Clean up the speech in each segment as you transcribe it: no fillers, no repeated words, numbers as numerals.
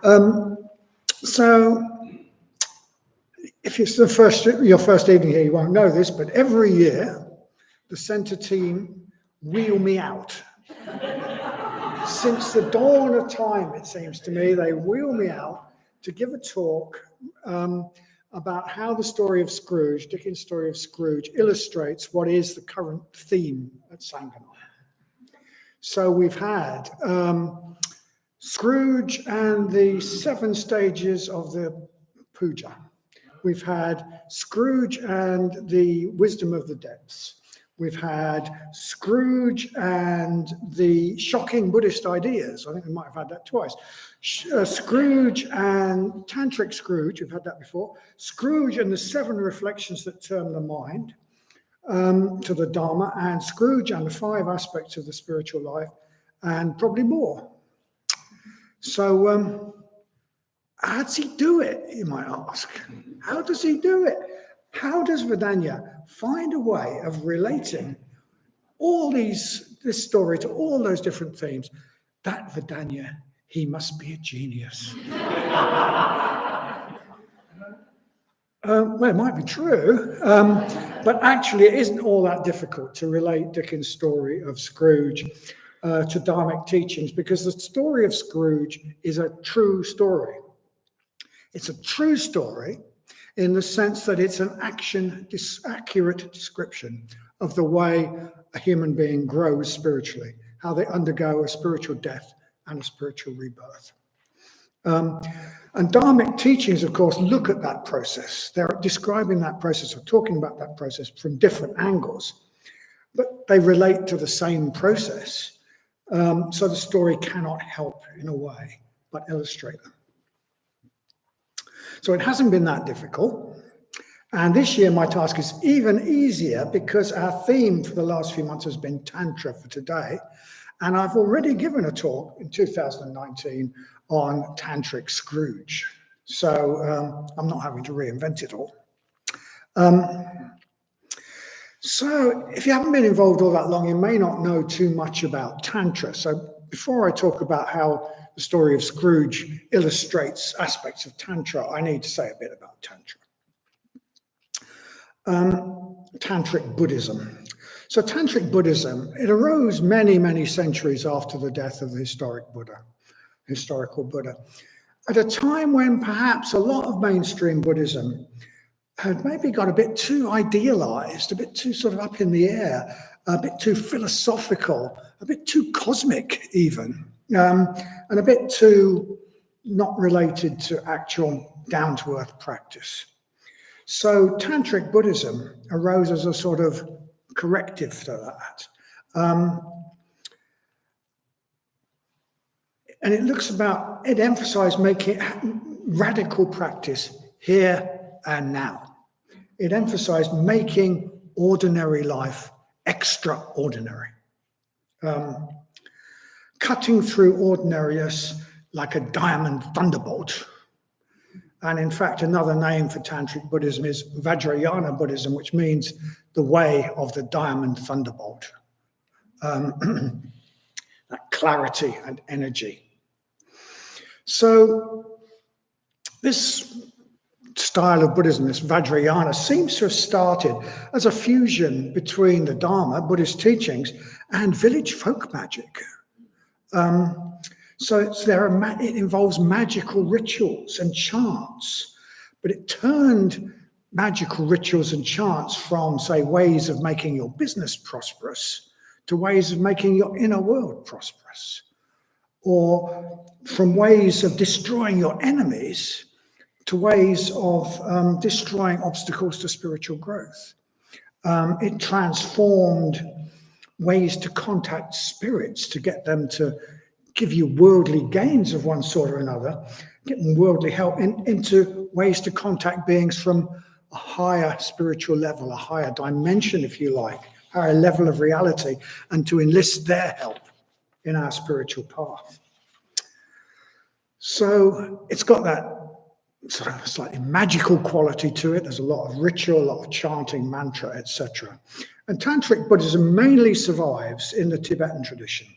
So if it's your first evening here, you won't know this, but every year the centre team wheel me out. Since the dawn of time, it seems to me, they wheel me out to give a talk about how the story of Scrooge, Dickens' story of Scrooge, illustrates what is the current theme at Sangha Night. So we've had Scrooge and the 7 stages of the puja. We've had Scrooge and the wisdom of the depths. We've had Scrooge and the shocking Buddhist ideas. I think we might have had that twice. Scrooge and Tantric Scrooge, we've had that before. Scrooge and the 7 reflections that turn the mind to the Dharma, and Scrooge and the 5 aspects of the spiritual life, and probably more. So how does he do it, you might ask? How does he do it? How does Vedanya find a way of relating this story to all those different themes? That Vedanya, he must be a genius. Well, it might be true, but actually it isn't all that difficult to relate Dickens' story of Scrooge to Dharmic teachings, because the story of Scrooge is a true story. It's a true story in the sense that it's an accurate description of the way a human being grows spiritually, how they undergo a spiritual death and a spiritual rebirth. And Dharmic teachings, of course, look at that process. They're describing that process or talking about that process from different angles, but they relate to the same process. So the story cannot help in a way but illustrate them. So it hasn't been that difficult. And this year my task is even easier because our theme for the last few months has been Tantra for today. And I've already given a talk in 2019 on Tantric Scrooge. So I'm not having to reinvent it all. So if you haven't been involved all that long, you may not know too much about Tantra. So before I talk about how the story of Scrooge illustrates aspects of Tantra, I need to say a bit about Tantra. Tantric Buddhism. So Tantric Buddhism, it arose many, many centuries after the death of the historical Buddha, at a time when perhaps a lot of mainstream Buddhism had maybe got a bit too idealized, a bit too sort of up in the air, a bit too philosophical, a bit too cosmic even, and a bit too not related to actual down-to-earth practice. So Tantric Buddhism arose as a sort of corrective to that. And it emphasized making radical practice here and now. It emphasized making ordinary life extraordinary. Cutting through ordinariness like a diamond thunderbolt. And in fact, another name for Tantric Buddhism is Vajrayana Buddhism, which means the way of the diamond thunderbolt. That clarity and energy. So this style of Buddhism, this Vajrayana, seems to have started as a fusion between the Dharma, Buddhist teachings, and village folk magic. So it involves magical rituals and chants, but it turned magical rituals and chants from, say, ways of making your business prosperous to ways of making your inner world prosperous, or from ways of destroying your enemies to ways of destroying obstacles to spiritual growth. It transformed ways to contact spirits, to get them to give you worldly gains of one sort or another, get them worldly help, into ways to contact beings from a higher spiritual level, a higher dimension, if you like, higher level of reality, and to enlist their help in our spiritual path. So it's got that sort of slightly magical quality to it. There's a lot of ritual, a lot of chanting, mantra, etc. And Tantric Buddhism mainly survives in the Tibetan tradition,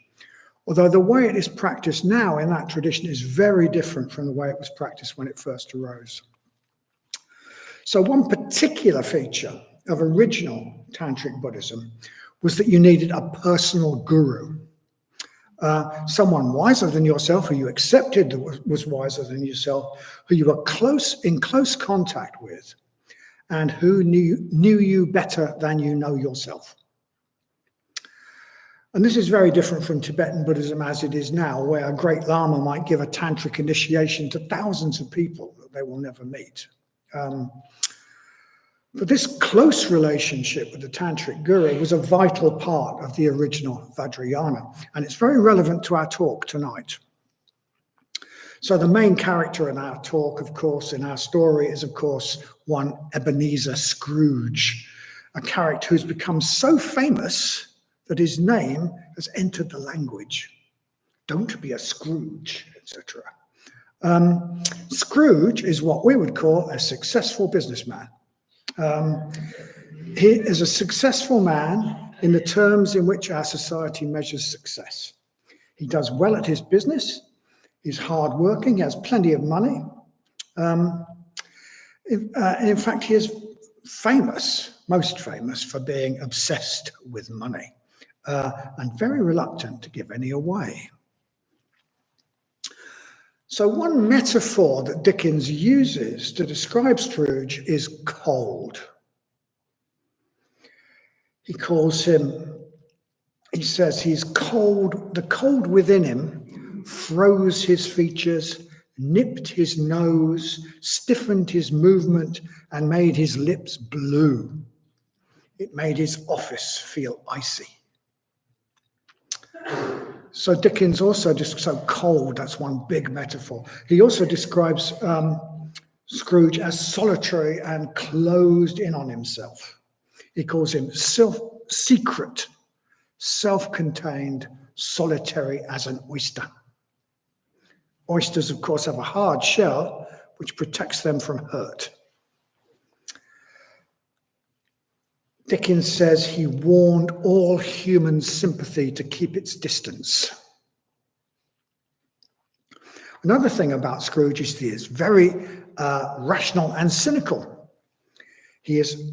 Although the way it is practiced now in that tradition is very different from the way it was practiced when it first arose. So one particular feature of original Tantric Buddhism was that you needed a personal guru, someone wiser than yourself, who you accepted was wiser than yourself, who you were in close contact with, and who knew you better than you know yourself. And this is very different from Tibetan Buddhism as it is now, where a great Lama might give a Tantric initiation to thousands of people that they will never meet. But this close relationship with the Tantric Guru was a vital part of the original Vajrayana, and it's very relevant to our talk tonight. So the main character in our talk, of course, in our story is, of course, one Ebenezer Scrooge, a character who's become so famous that his name has entered the language. Don't be a Scrooge, etc. Scrooge is what we would call a successful businessman. He is a successful man in the terms in which our society measures success. He does well at his business. He's hardworking. He has plenty of money. In fact, he is famous, most famous, for being obsessed with money and very reluctant to give any away. So one metaphor that Dickens uses to describe Scrooge is cold. He says he's cold. The cold within him froze his features, nipped his nose, stiffened his movement, and made his lips blue. It made his office feel icy. So Dickens also so cold, that's one big metaphor. He also describes Scrooge as solitary and closed in on himself. He calls him secret, self-contained, solitary as an oyster. Oysters, of course, have a hard shell, which protects them from hurt. Dickens says he warned all human sympathy to keep its distance. Another thing about Scrooge is he is very rational and cynical. He is,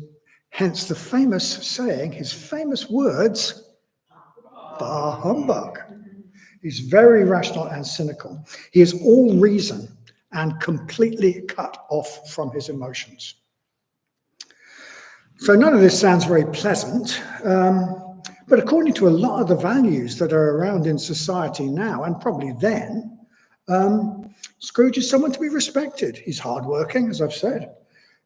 hence the famous saying, his famous words, "Bah humbug." He's very rational and cynical. He is all reason and completely cut off from his emotions. So none of this sounds very pleasant, but according to a lot of the values that are around in society now, and probably then, Scrooge is someone to be respected. He's hardworking, as I've said.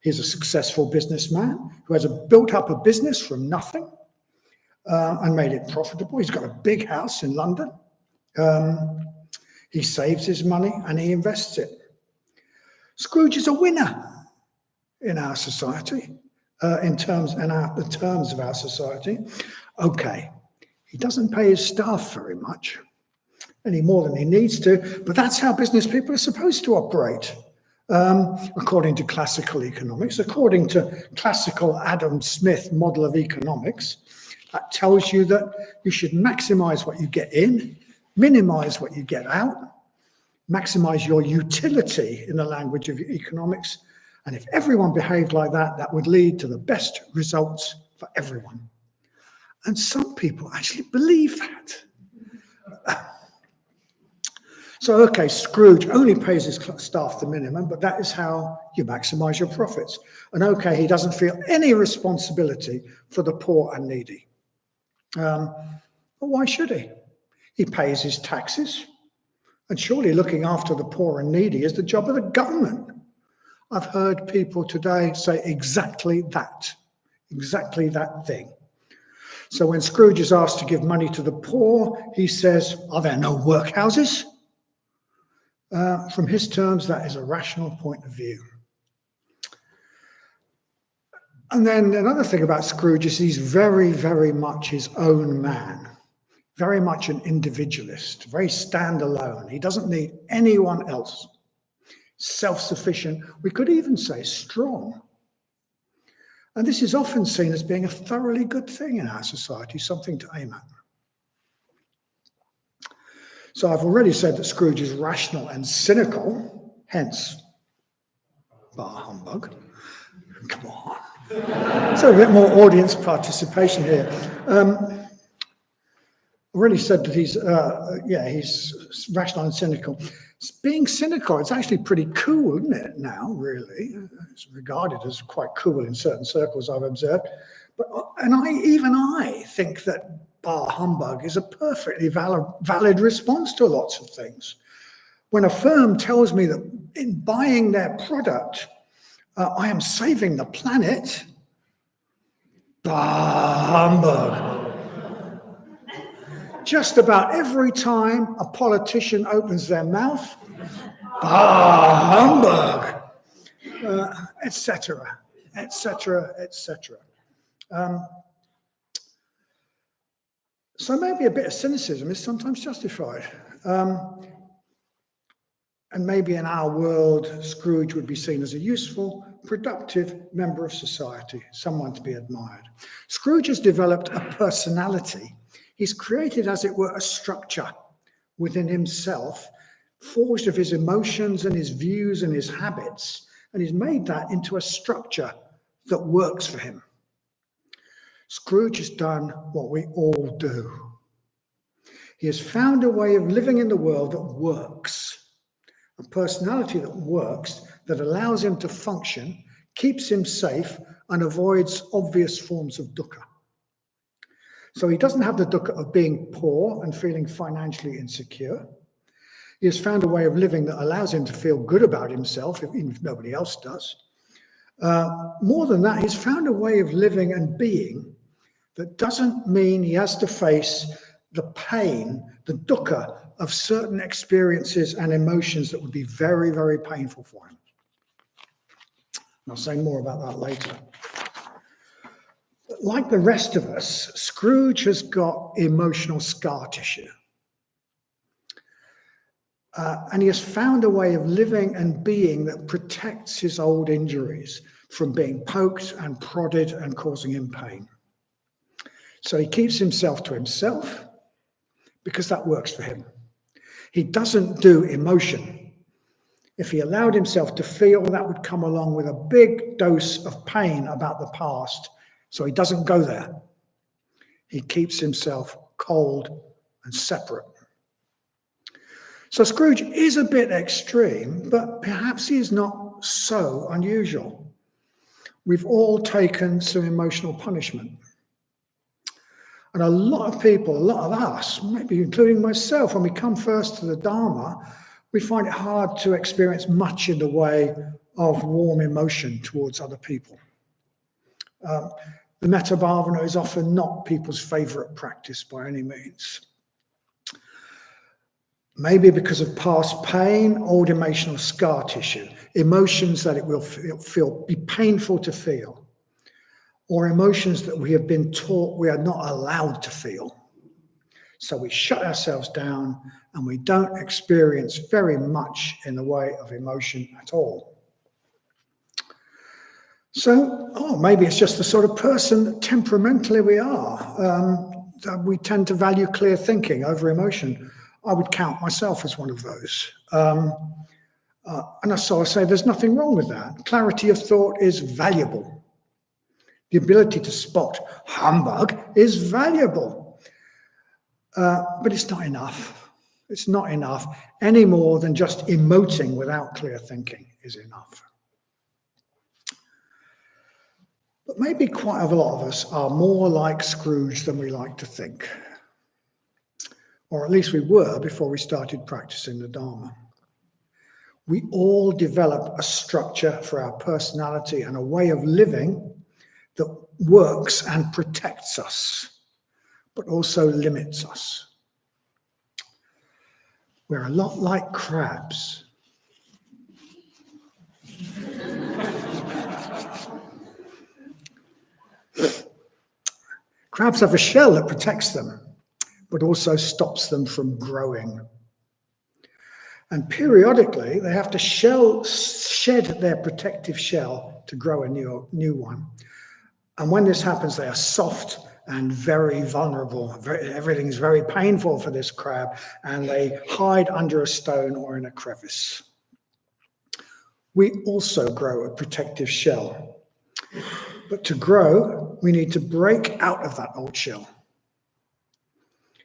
He's a successful businessman who has built up a business from nothing and made it profitable. He's got a big house in London. He saves his money and he invests it. Scrooge is a winner in our society. In the terms of our society. Okay, he doesn't pay his staff very much, any more than he needs to, but that's how business people are supposed to operate, according to classical economics, according to classical Adam Smith model of economics. That tells you that you should maximize what you get in, minimize what you get out, maximize your utility in the language of economics. And if everyone behaved like that, that would lead to the best results for everyone. And some people actually believe that. So, okay, Scrooge only pays his staff the minimum, but that is how you maximize your profits. And okay, he doesn't feel any responsibility for the poor and needy. But why should he? He pays his taxes. And surely looking after the poor and needy is the job of the government. I've heard people today say exactly that thing. So when Scrooge is asked to give money to the poor, he says, are there no workhouses? From his terms, that is a rational point of view. And then another thing about Scrooge is he's very, very much his own man, very much an individualist, very standalone. He doesn't need anyone else. Self-sufficient, we could even say strong. And this is often seen as being a thoroughly good thing in our society, something to aim at. So I've already said that Scrooge is rational and cynical, hence bar humbug. Come on. So a bit more audience participation here. Already said that he's rational and cynical. Being cynical, it's actually pretty cool, isn't it, now, really? It's regarded as quite cool in certain circles I've observed. And I think that bar humbug is a perfectly valid response to lots of things. When a firm tells me that in buying their product, I am saving the planet, bar humbug. Just about every time a politician opens their mouth, bah humbug, etc., etc., etc. So maybe a bit of cynicism is sometimes justified. And maybe in our world, Scrooge would be seen as a useful, productive member of society, someone to be admired. Scrooge has developed a personality. He's created, as it were, a structure within himself, forged of his emotions and his views and his habits, and he's made that into a structure that works for him. Scrooge has done what we all do. He has found a way of living in the world that works, a personality that works, that allows him to function, keeps him safe, and avoids obvious forms of dukkha. So he doesn't have the dukkha of being poor and feeling financially insecure. He has found a way of living that allows him to feel good about himself, even if nobody else does. More than that, he's found a way of living and being that doesn't mean he has to face the pain, the dukkha of certain experiences and emotions that would be very, very painful for him. I'll say more about that later. Like the rest of us, Scrooge has got emotional scar tissue. And he has found a way of living and being that protects his old injuries from being poked and prodded and causing him pain. So he keeps himself to himself because that works for him. He doesn't do emotion. If he allowed himself to feel, that would come along with a big dose of pain about the past. So he doesn't go there. He keeps himself cold and separate. So Scrooge is a bit extreme, but perhaps he is not so unusual. We've all taken some emotional punishment. And a lot of people, a lot of us, maybe including myself, when we come first to the Dharma, we find it hard to experience much in the way of warm emotion towards other people. The metta bhavana is often not people's favorite practice by any means. Maybe because of past pain, old emotional scar tissue, emotions that it will be painful to feel, or emotions that we have been taught we are not allowed to feel. So we shut ourselves down and we don't experience very much in the way of emotion at all. So, maybe it's just the sort of person that temperamentally we are. We tend to value clear thinking over emotion. I would count myself as one of those. And so I say there's nothing wrong with that. Clarity of thought is valuable. The ability to spot humbug is valuable. But it's not enough. It's not enough any more than just emoting without clear thinking is enough. But maybe quite a lot of us are more like Scrooge than we like to think. Or at least we were before we started practicing the Dharma. We all develop a structure for our personality and a way of living that works and protects us, but also limits us. We're a lot like crabs. Crabs have a shell that protects them, but also stops them from growing. And periodically, they have to shed their protective shell to grow a new one. And when this happens, they are soft and very vulnerable. Everything's very painful for this crab, and they hide under a stone or in a crevice. We also grow a protective shell. But to grow, we need to break out of that old shell.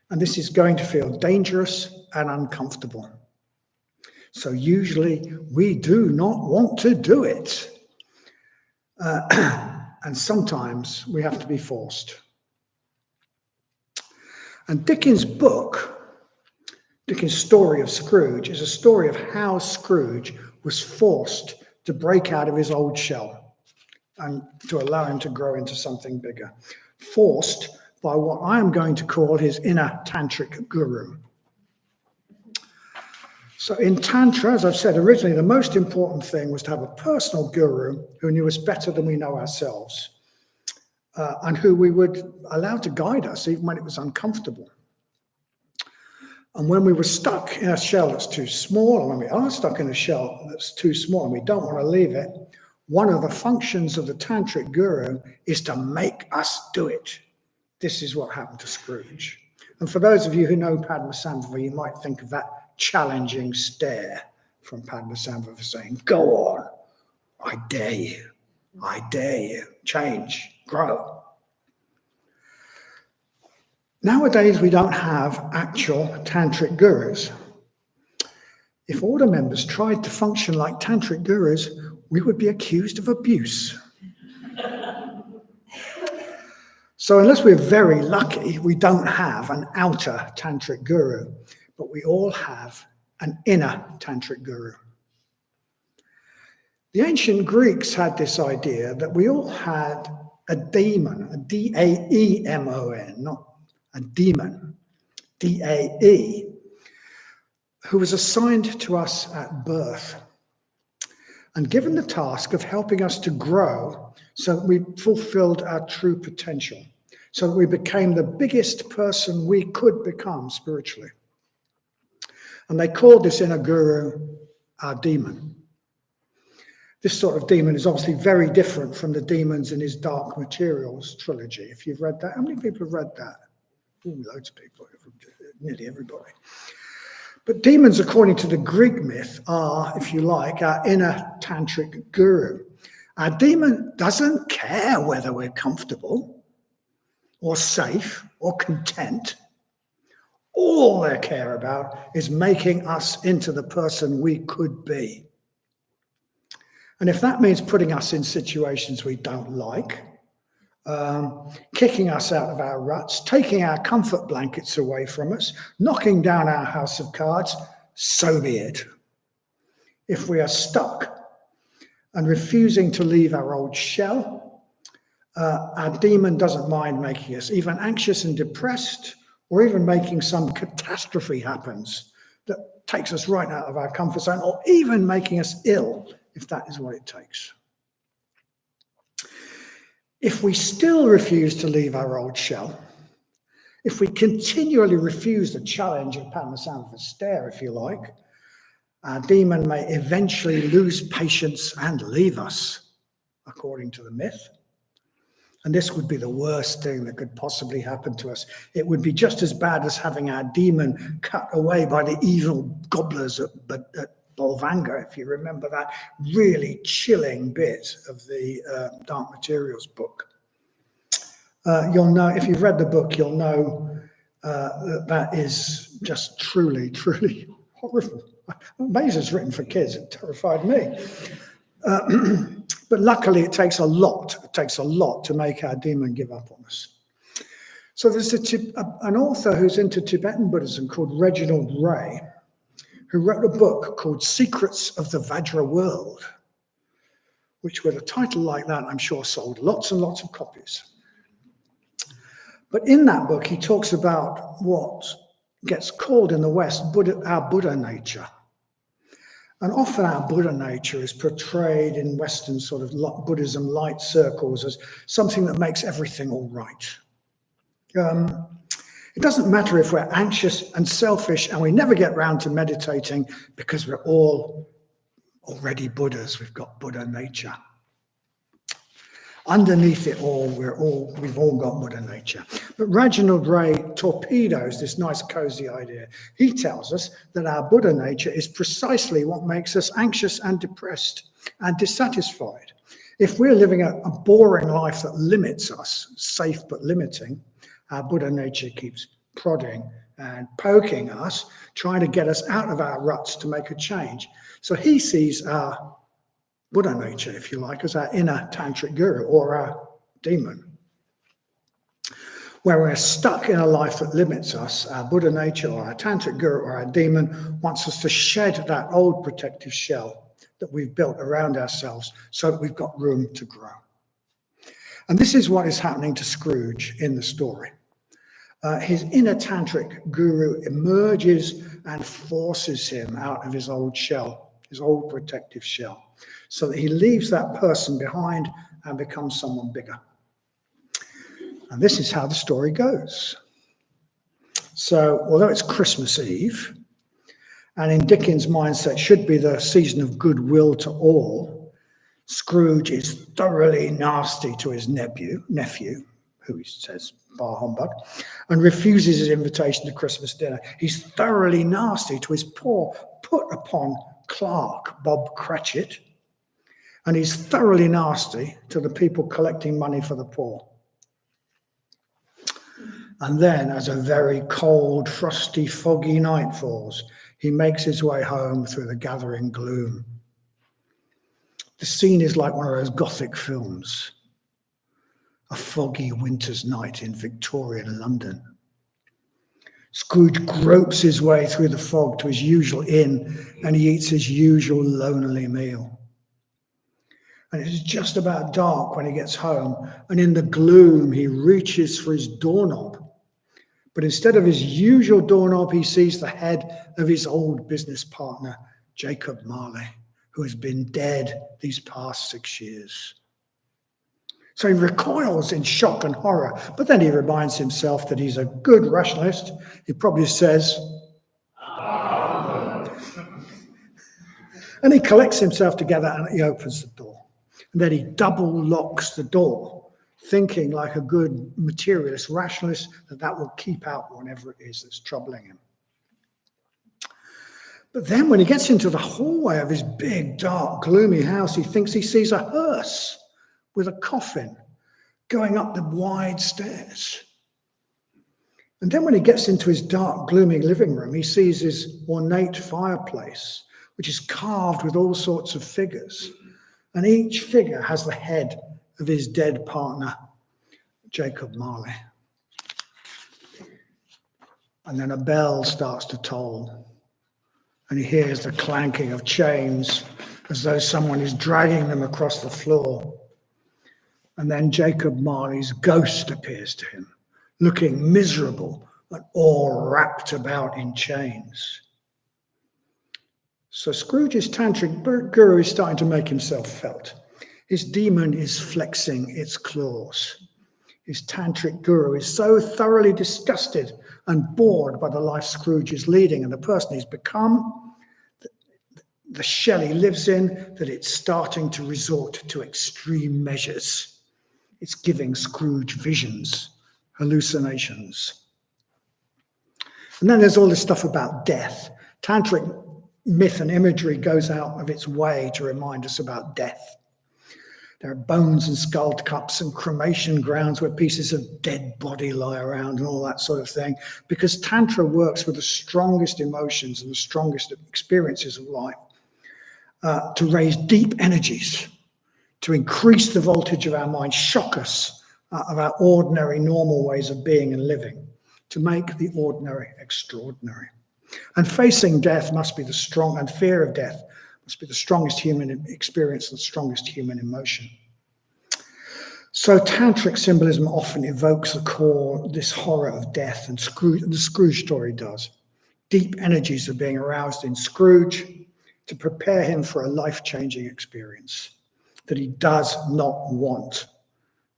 And this is going to feel dangerous and uncomfortable. So usually we do not want to do it. And sometimes we have to be forced. And Dickens' story of Scrooge, is a story of how Scrooge was forced to break out of his old shell and to allow him to grow into something bigger. Forced by what I am going to call his inner tantric guru. So in Tantra, as I've said originally, the most important thing was to have a personal guru who knew us better than we know ourselves, and who we would allow to guide us even when it was uncomfortable. And when we were stuck in a shell that's too small, or when we are stuck in a shell that's too small and we don't want to leave it, one of the functions of the Tantric guru is to make us do it. This is what happened to Scrooge. And for those of you who know Padmasambhava, you might think of that challenging stare from Padmasambhava saying, go on, I dare you, change, grow. Nowadays, we don't have actual Tantric gurus. If order members tried to function like Tantric gurus, we would be accused of abuse. So unless we're very lucky, we don't have an outer Tantric guru, but we all have an inner Tantric guru. The ancient Greeks had this idea that we all had a daemon, a D-A-E-M-O-N, not a demon, D-A-E, who was assigned to us at birth and given the task of helping us to grow so that we fulfilled our true potential, so that we became the biggest person we could become spiritually. And they called this inner guru our demon. This sort of demon is obviously very different from the demons in his Dark Materials trilogy. If you've read that, how many people have read that? Ooh, loads of people, nearly everybody. But demons, according to the Greek myth, are, if you like, our inner Tantric guru. Our demon doesn't care whether we're comfortable or safe or content. All they care about is making us into the person we could be. And if that means putting us in situations we don't like, kicking us out of our ruts, taking our comfort blankets away from us, knocking down our house of cards, so be it. If we are stuck and refusing to leave our old shell, our demon doesn't mind making us even anxious and depressed, or even making some catastrophe happens that takes us right out of our comfort zone, or even making us ill, if that is what it takes. If we still refuse to leave our old shell, if we continually refuse the challenge of Padmasambhava's stare, if you like, our demon may eventually lose patience and leave us, according to the myth. And this would be the worst thing that could possibly happen to us. It would be just as bad as having our demon cut away by the evil gobblers at Bolvanga, if you remember that really chilling bit of the Dark Materials book. You'll know, if you've read the book, you'll know that is just truly, truly horrible. Amazing it's written for kids, it terrified me. But luckily it takes a lot to make our demon give up on us. So there's an author who's into Tibetan Buddhism called Reginald Ray, who wrote a book called Secrets of the Vajra World, which with a title like that, I'm sure sold lots and lots of copies. But in that book, he talks about what gets called in the West our Buddha nature. And often our Buddha nature is portrayed in Western sort of Buddhism light circles as something that makes everything all right. It doesn't matter if we're anxious and selfish and we never get round to meditating because we're all already Buddhas. We've got Buddha nature. Underneath it all, we've all got Buddha nature. But Reginald Ray torpedoes this nice cozy idea. He tells us that our Buddha nature is precisely what makes us anxious and depressed and dissatisfied. If we're living a boring life that limits us, safe but limiting, our Buddha nature keeps prodding and poking us, trying to get us out of our ruts to make a change. So he sees our Buddha nature, if you like, as our inner tantric guru or our demon. Where we're stuck in a life that limits us, our Buddha nature or our tantric guru or our demon wants us to shed that old protective shell that we've built around ourselves so that we've got room to grow. And this is what is happening to Scrooge in the story. His inner tantric guru emerges and forces him out of his old shell, his old protective shell, so that he leaves that person behind and becomes someone bigger. And this is how the story goes. So, although it's Christmas Eve, and in Dickens' mindset should be the season of goodwill to all, Scrooge is thoroughly nasty to his nephew, who he says, bar humbug, and refuses his invitation to Christmas dinner. He's thoroughly nasty to his poor, put-upon clerk, Bob Cratchit, and he's thoroughly nasty to the people collecting money for the poor. And then, as a very cold, frosty, foggy night falls, he makes his way home through the gathering gloom. The scene is like one of those Gothic films. A foggy winter's night in Victorian London. Scrooge gropes his way through the fog to his usual inn, and he eats his usual lonely meal. And it's just about dark when he gets home, and in the gloom he reaches for his doorknob. But instead of his usual doorknob, he sees the head of his old business partner, Jacob Marley, who has been dead these past 6 years. So he recoils in shock and horror, but then he reminds himself that he's a good rationalist. He probably says, and he collects himself together and he opens the door. And then he double locks the door, thinking like a good materialist rationalist that will keep out whatever it is that's troubling him. But then when he gets into the hallway of his big, dark, gloomy house, he thinks he sees a hearse with a coffin going up the wide stairs. And then when he gets into his dark, gloomy living room, he sees his ornate fireplace, which is carved with all sorts of figures. And each figure has the head of his dead partner, Jacob Marley. And then a bell starts to toll, and he hears the clanking of chains as though someone is dragging them across the floor. And then Jacob Marley's ghost appears to him, looking miserable and all wrapped about in chains. So Scrooge's tantric guru is starting to make himself felt. His demon is flexing its claws. His tantric guru is so thoroughly disgusted and bored by the life Scrooge is leading and the person he's become, the shell he lives in, that it's starting to resort to extreme measures. It's giving Scrooge visions, hallucinations. And then there's all this stuff about death. Tantric myth and imagery goes out of its way to remind us about death. There are bones and skull cups and cremation grounds where pieces of dead body lie around and all that sort of thing, because Tantra works with the strongest emotions and the strongest experiences of life to raise deep energies, to increase the voltage of our mind, shock us of our ordinary, normal ways of being and living, to make the ordinary extraordinary. And facing death must be and fear of death must be the strongest human experience and the strongest human emotion. So tantric symbolism often evokes this horror of death, and the Scrooge story does. Deep energies are being aroused in Scrooge to prepare him for a life-changing experience that he does not want,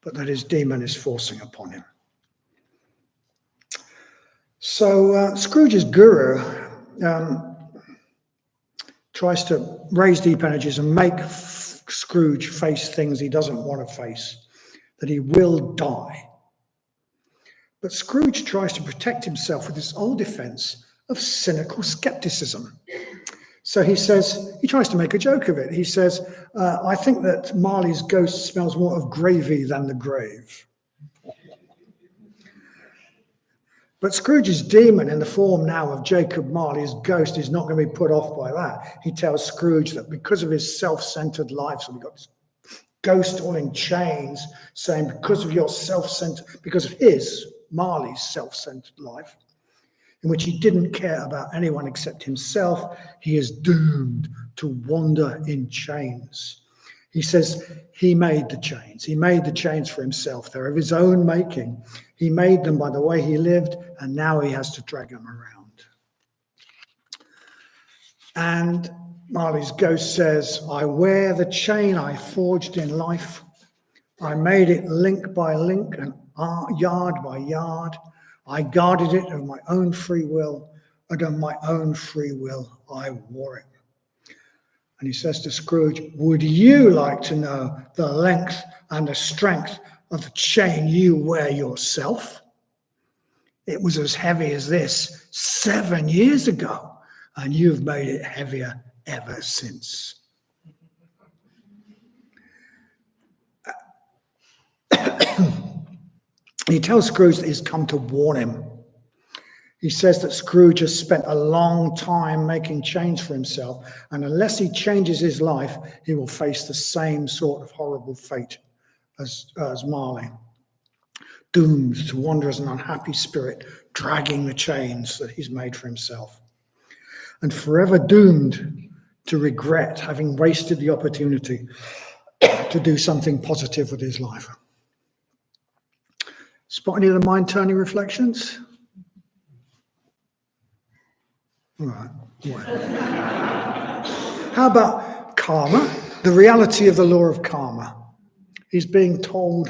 but that his demon is forcing upon him. So Scrooge's guru tries to raise deep energies and make Scrooge face things he doesn't want to face. that he will die. But Scrooge tries to protect himself with this old defense of cynical skepticism. So he tries to make a joke of it. He says, I think that Marley's ghost smells more of gravy than the grave. But Scrooge's demon, in the form now of Jacob Marley's ghost, is not going to be put off by that. He tells Scrooge that because of his self-centered life, so we've got this ghost all in chains, saying because of Marley's self-centered life, in which he didn't care about anyone except himself, he is doomed to wander in chains. He says he made the chains. He made the chains for himself. They're of his own making. He made them by the way he lived, and now he has to drag them around. And Marley's ghost says, I wear the chain I forged in life. I made it link by link and yard by yard. I guarded it of my own free will, and of my own free will I wore it. And he says to Scrooge, would you like to know the length and the strength of the chain you wear yourself? It was as heavy as this 7 years ago, and you've made it heavier ever since. He tells Scrooge that he's come to warn him. He says that Scrooge has spent a long time making chains for himself, and unless he changes his life, he will face the same sort of horrible fate as Marley, doomed to wander as an unhappy spirit, dragging the chains that he's made for himself, and forever doomed to regret having wasted the opportunity to do something positive with his life. Spot any of the mind-turning reflections? All right. How about karma? The reality of the law of karma. He's being shown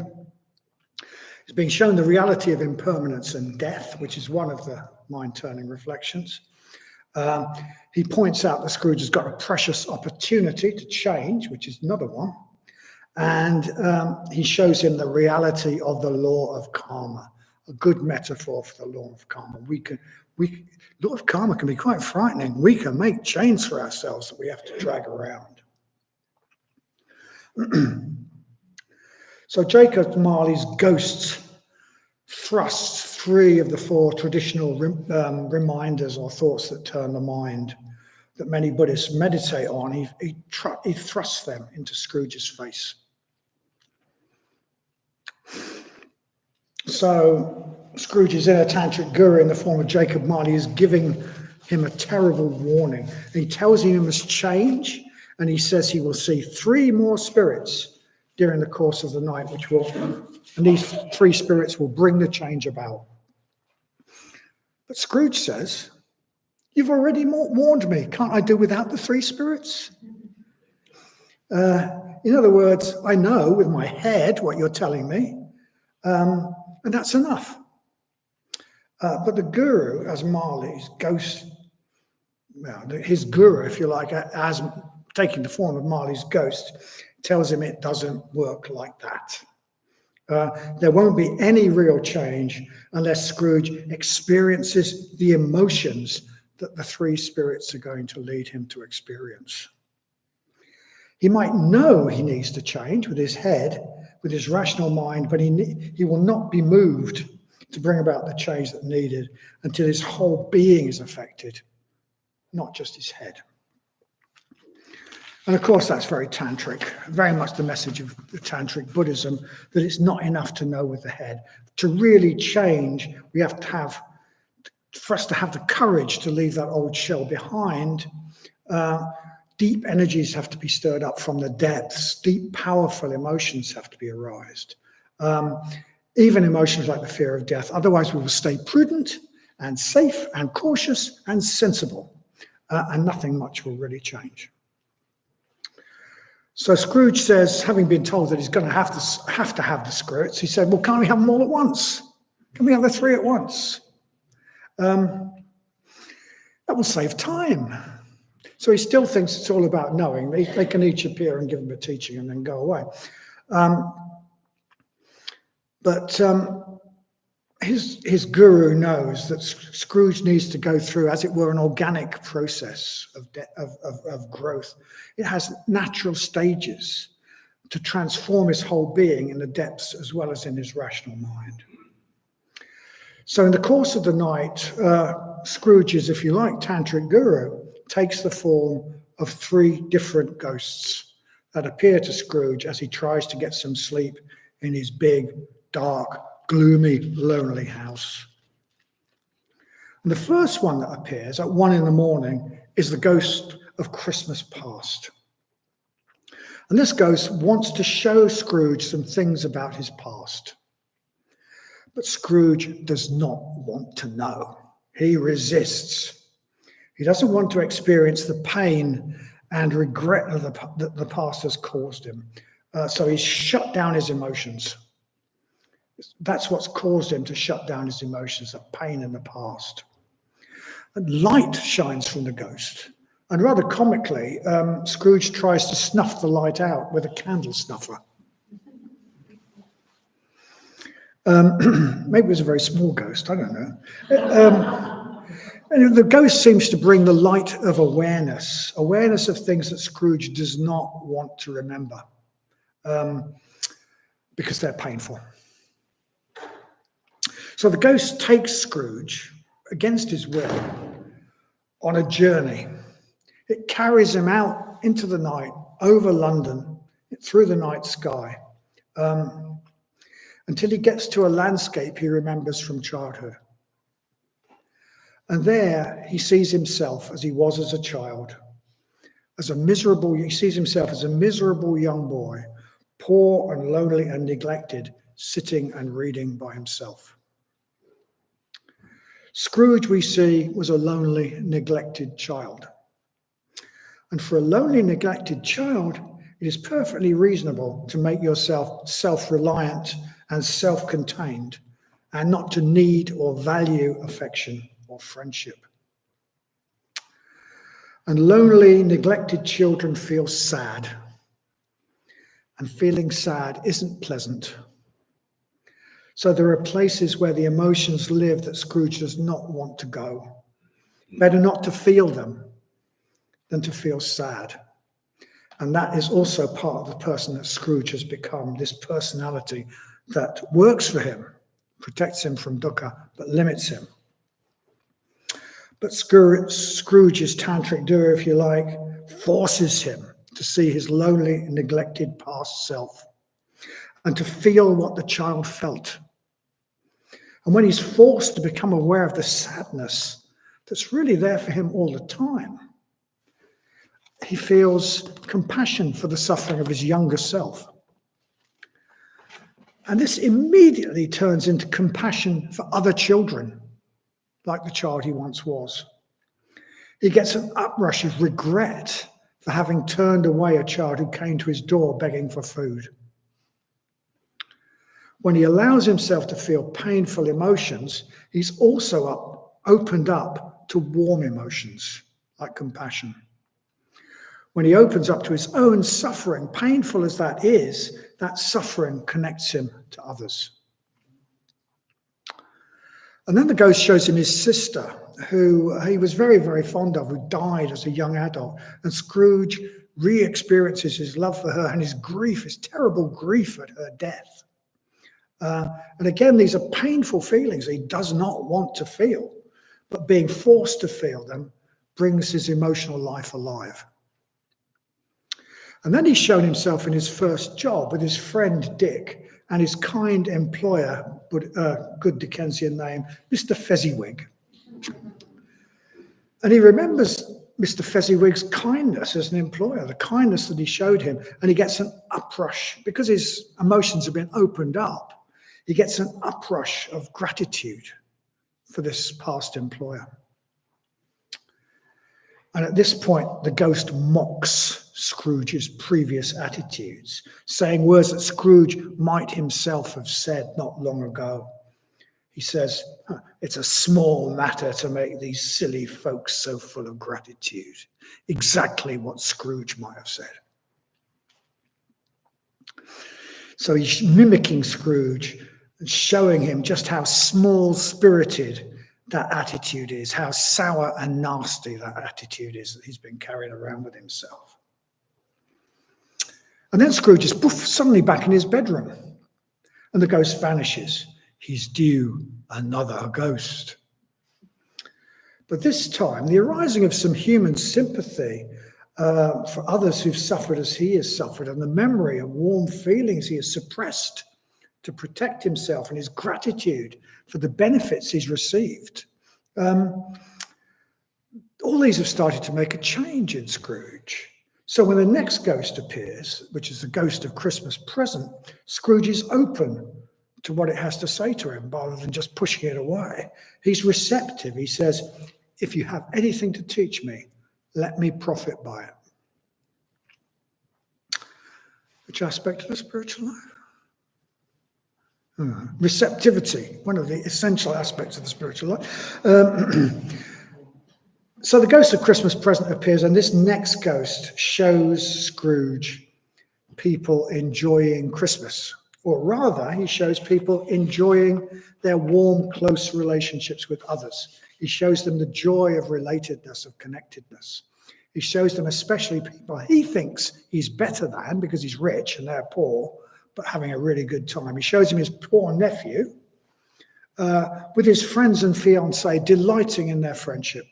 the reality of impermanence and death, which is one of the mind-turning reflections. He points out that Scrooge has got a precious opportunity to change, which is another one. And he shows him the reality of the law of karma, a good metaphor for the law of karma. Law of karma can be quite frightening. We can make chains for ourselves that we have to drag around. So Jacob Marley's ghost thrusts 3 of the 4 traditional reminders or thoughts that turn the mind that many Buddhists meditate on. He thrusts them into Scrooge's face. So Scrooge's inner tantric guru in the form of Jacob Marley is giving him a terrible warning. He tells him he must change, and he says he will see 3 more spirits during the course of the night, and these 3 spirits will bring the change about. But Scrooge says, you've already warned me. Can't I do without the 3 spirits? In other words, I know with my head what you're telling me, and that's enough. But the guru, as Marley's ghost, his guru, if you like, as taking the form of Marley's ghost, tells him it doesn't work like that. There won't be any real change unless Scrooge experiences the emotions that the 3 spirits are going to lead him to experience. He might know he needs to change with his head, with his rational mind, but he will not be moved to bring about the change that's needed until his whole being is affected, not just his head. And of course, that's very tantric, very much the message of the tantric Buddhism, that it's not enough to know with the head. To really change, for us to have the courage to leave that old shell behind, deep energies have to be stirred up from the depths. Deep, powerful emotions have to be aroused. Even emotions like the fear of death. Otherwise, we will stay prudent and safe and cautious and sensible, and nothing much will really change. So Scrooge says, having been told that he's going to have to have the spirits, he said, well, can't we have them all at once? Can we have the 3 at once? That will save time. So he still thinks it's all about knowing. They can each appear and give him a teaching and then go away. But his guru knows that Scrooge needs to go through, as it were, an organic process of growth. It has natural stages to transform his whole being in the depths as well as in his rational mind. So in the course of the night, Scrooge's, if you like, Tantric guru takes the form of 3 different ghosts that appear to Scrooge as he tries to get some sleep in his big, dark, gloomy, lonely house. And the first one that appears at 1 a.m. is the ghost of Christmas past. And this ghost wants to show Scrooge some things about his past. But Scrooge does not want to know. He resists. He doesn't want to experience the pain and regret that the past has caused him. So he's shut down his emotions. That's what's caused him to shut down his emotions, that pain in the past. And light shines from the ghost. And rather comically, Scrooge tries to snuff the light out with a candle snuffer. Maybe it was a very small ghost, I don't know. And the ghost seems to bring the light of awareness of things that Scrooge does not want to remember, because they're painful. So the ghost takes Scrooge, against his will, on a journey. It carries him out into the night, over London, through the night sky, until he gets to a landscape he remembers from childhood. And there he sees himself as he was as a child, he sees himself as a miserable young boy, poor and lonely and neglected, sitting and reading by himself. Scrooge, we see, was a lonely, neglected child. And for a lonely, neglected child, it is perfectly reasonable to make yourself self-reliant and self-contained, and not to need or value affection or friendship. And lonely, neglected children feel sad. And feeling sad isn't pleasant. So there are places where the emotions live that Scrooge does not want to go. Better not to feel them than to feel sad. And that is also part of the person that Scrooge has become, this personality that works for him, protects him from dukkha, but limits him. But Scrooge's tantric guru, if you like, forces him to see his lonely, neglected past self and to feel what the child felt. And when he's forced to become aware of the sadness that's really there for him all the time, he feels compassion for the suffering of his younger self. And this immediately turns into compassion for other children, like the child he once was. He gets an uprush of regret for having turned away a child who came to his door begging for food. When he allows himself to feel painful emotions, he's also opened up to warm emotions, like compassion. When he opens up to his own suffering, painful as that is, that suffering connects him to others. And then the ghost shows him his sister, who he was very, very fond of, who died as a young adult. And Scrooge re-experiences his love for her and his grief, his terrible grief at her death. And again, these are painful feelings he does not want to feel, but being forced to feel them brings his emotional life alive. And then he's shown himself in his first job with his friend Dick and his kind employer, good Dickensian name, Mr. Fezziwig. And he remembers Mr. Fezziwig's kindness as an employer, the kindness that he showed him, and he gets an uprush, because his emotions have been opened up, he gets an uprush of gratitude for this past employer. And at this point, the ghost mocks Scrooge's previous attitudes, saying words that Scrooge might himself have said not long ago. He says, "It's a small matter to make these silly folks so full of gratitude." Exactly what Scrooge might have said. So he's mimicking Scrooge and showing him just how small-spirited that attitude is, how sour and nasty that attitude is that he's been carrying around with himself. And then Scrooge is suddenly back in his bedroom, and the ghost vanishes. He's due another ghost. But this time, the arising of some human sympathy for others who've suffered as he has suffered, and the memory of warm feelings he has suppressed to protect himself, and his gratitude for the benefits he's received. All these have started to make a change in Scrooge. So when the next ghost appears, which is the ghost of Christmas present, Scrooge is open to what it has to say to him rather than just pushing it away. He's receptive. He says, if you have anything to teach me, let me profit by it. Which aspect of the spiritual life? Receptivity, one of the essential aspects of the spiritual life. So the ghost of Christmas present appears, and this next ghost shows Scrooge people enjoying Christmas, or rather, he shows people enjoying their warm, close relationships with others. He shows them the joy of relatedness, of connectedness. He shows them especially people he thinks he's better than because he's rich and they're poor, but having a really good time. He shows him his poor nephew with his friends and fiancé delighting in their friendship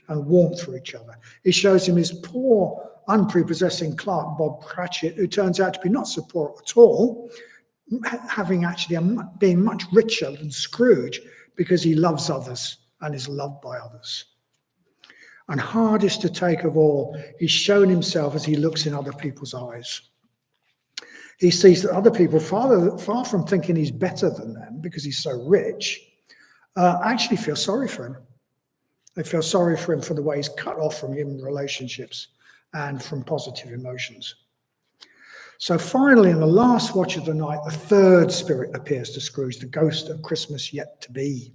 and warmth for each other. He shows him his poor, unprepossessing clerk, Bob Cratchit, who turns out to be not so poor at all, having actually been much richer than Scrooge because he loves others and is loved by others. And hardest to take of all, he's shown himself as he looks in other people's eyes. He sees that other people, far from thinking he's better than them because he's so rich, actually feel sorry for him. They feel sorry for him for the way he's cut off from human relationships and from positive emotions. So finally, in the last watch of the night, the third spirit appears to Scrooge, the ghost of Christmas yet to be.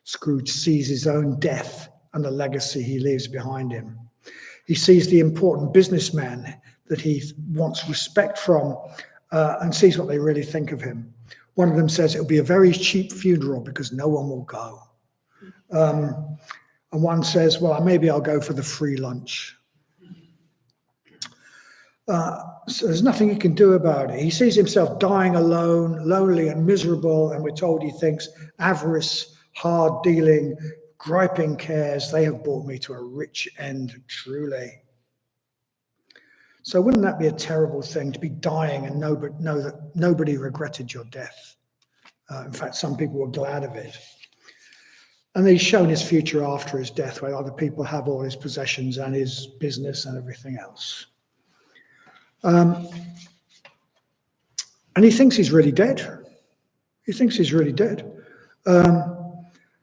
Scrooge sees his own death and the legacy he leaves behind him. He sees the important businessman that he wants respect from and sees what they really think of him. One of them says it'll be a very cheap funeral because no one will go. And one says, well, maybe I'll go for the free lunch. So there's nothing he can do about it. He sees himself dying alone, lonely and miserable, and we're told he thinks avarice, hard dealing, griping cares, they have brought me to a rich end, truly. So wouldn't that be a terrible thing to be dying and know that nobody regretted your death? In fact, some people were glad of it. And he's shown his future after his death, where other people have all his possessions and his business and everything else. And he thinks he's really dead. He thinks he's really dead.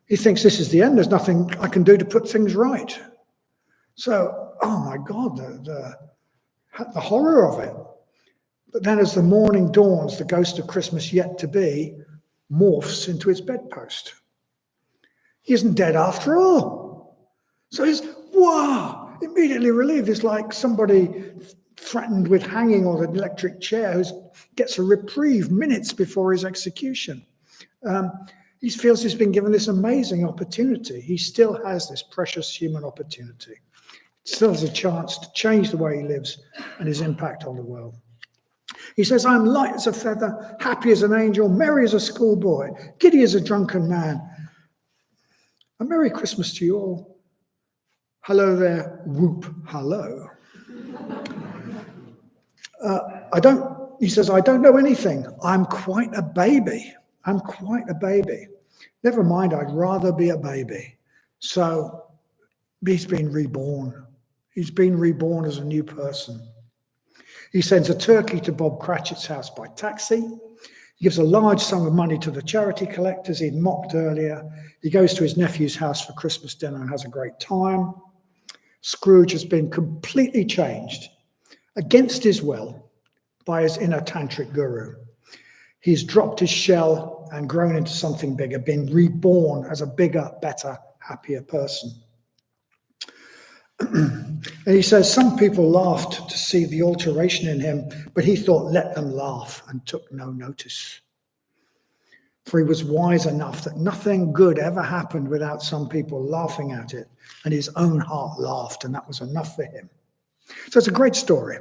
He thinks this is the end. There's nothing I can do to put things right. So, oh my God, the horror of it. But then as the morning dawns, the ghost of Christmas yet to be morphs into his bedpost. He isn't dead after all. So he's, wow, immediately relieved. It's like somebody threatened with hanging on an electric chair who gets a reprieve minutes before his execution. He feels he's been given this amazing opportunity. He still has this precious human opportunity. Still has a chance to change the way he lives and his impact on the world. He says, I'm light as a feather, happy as an angel, merry as a schoolboy, giddy as a drunken man. A Merry Christmas to you all. Hello there, whoop, hello. He says, I don't know anything. I'm quite a baby. I'm quite a baby. Never mind, I'd rather be a baby. So he's been reborn. He's been reborn as a new person. He sends a turkey to Bob Cratchit's house by taxi. He gives a large sum of money to the charity collectors he'd mocked earlier. He goes to his nephew's house for Christmas dinner and has a great time. Scrooge has been completely changed, against his will, by his inner Tantric guru. He's dropped his shell and grown into something bigger, been reborn as a bigger, better, happier person. And he says some people laughed to see the alteration in him, but he thought, let them laugh, and took no notice. For he was wise enough that nothing good ever happened without some people laughing at it, and his own heart laughed, and that was enough for him. So it's a great story.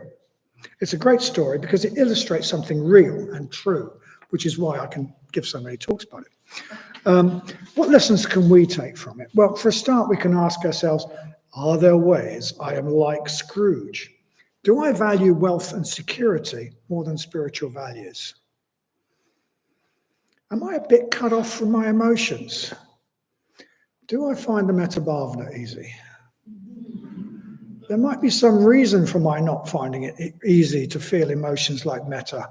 It's a great story because it illustrates something real and true, which is why I can give so many talks about it. What lessons can we take from it? Well, for a start, we can ask ourselves, are there ways I am like Scrooge? Do I value wealth and security more than spiritual values? Am I a bit cut off from my emotions? Do I find the metta bhavana easy? There might be some reason for my not finding it easy to feel emotions like metta.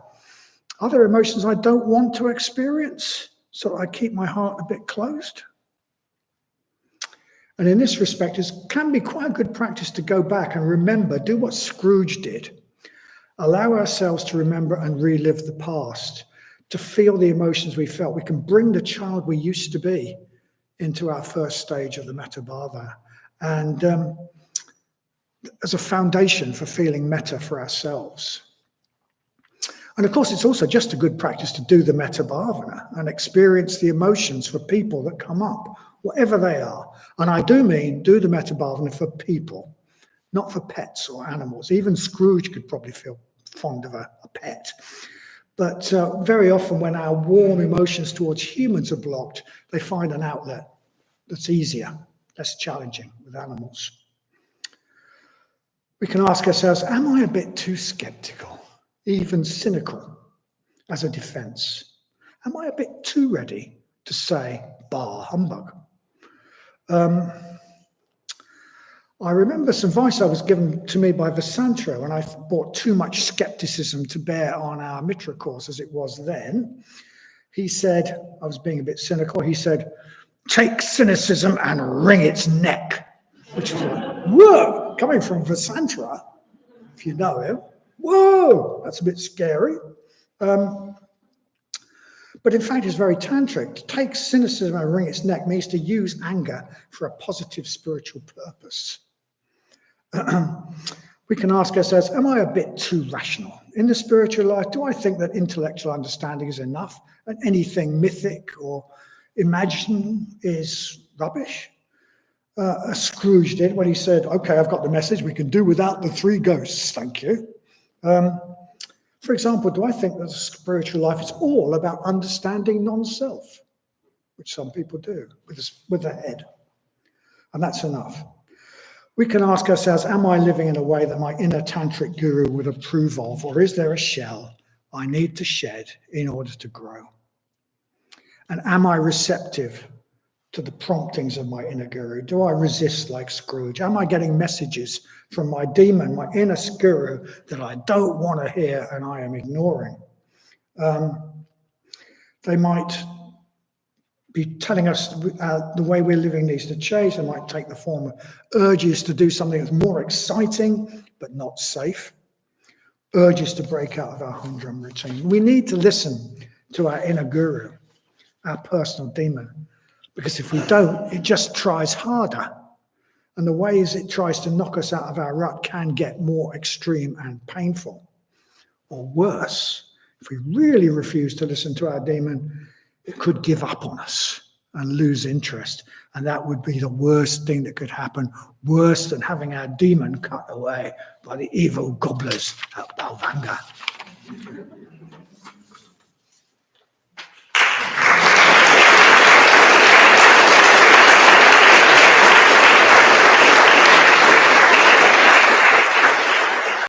Are there emotions I don't want to experience, so I keep my heart a bit closed? And in this respect, it can be quite a good practice to go back and remember, do what Scrooge did. Allow ourselves to remember and relive the past, to feel the emotions we felt. We can bring the child we used to be into our first stage of the metta bhavana, and as a foundation for feeling metta for ourselves. And of course, it's also just a good practice to do the metta bhavana and experience the emotions for people that come up, whatever they are. And I do mean do the metta bhavana for people, not for pets or animals. Even Scrooge could probably feel fond of a pet. But very often when our warm emotions towards humans are blocked, they find an outlet that's easier, less challenging with animals. We can ask ourselves, am I a bit too skeptical, even cynical, as a defense? Am I a bit too ready to say, bah humbug? I remember some advice I was given to me by Vasantara when I brought too much skepticism to bear on our Mitra course as it was then. He said, I was being a bit cynical, he said, take cynicism and wring its neck, which is like, whoa, coming from Vasantara, if you know him, whoa, that's a bit scary. But in fact, it's very tantric. To take cynicism and wring its neck means to use anger for a positive spiritual purpose. We can ask ourselves, am I a bit too rational? In the spiritual life, do I think that intellectual understanding is enough and anything mythic or imagined is rubbish? As Scrooge did when he said, okay, I've got the message, we can do without the three ghosts, thank you. For example, do I think that spiritual life is all about understanding non-self, which some people do with their head, and that's enough. We can ask ourselves, am I living in a way that my inner tantric guru would approve of, or is there a shell I need to shed in order to grow? And am I receptive to the promptings of my inner guru? Do I resist like Scrooge? Am I getting messages from my demon, my inner guru, that I don't want to hear and I am ignoring? They might be telling us the way we're living needs to change. They might take the form of urges to do something that's more exciting but not safe, urges to break out of our humdrum routine. We need to listen to our inner guru, our personal demon, because if we don't, it just tries harder. And the ways it tries to knock us out of our rut can get more extreme and painful. Or worse, if we really refuse to listen to our demon, it could give up on us and lose interest. And that would be the worst thing that could happen, worse than having our demon cut away by the evil gobblers at Balvanga.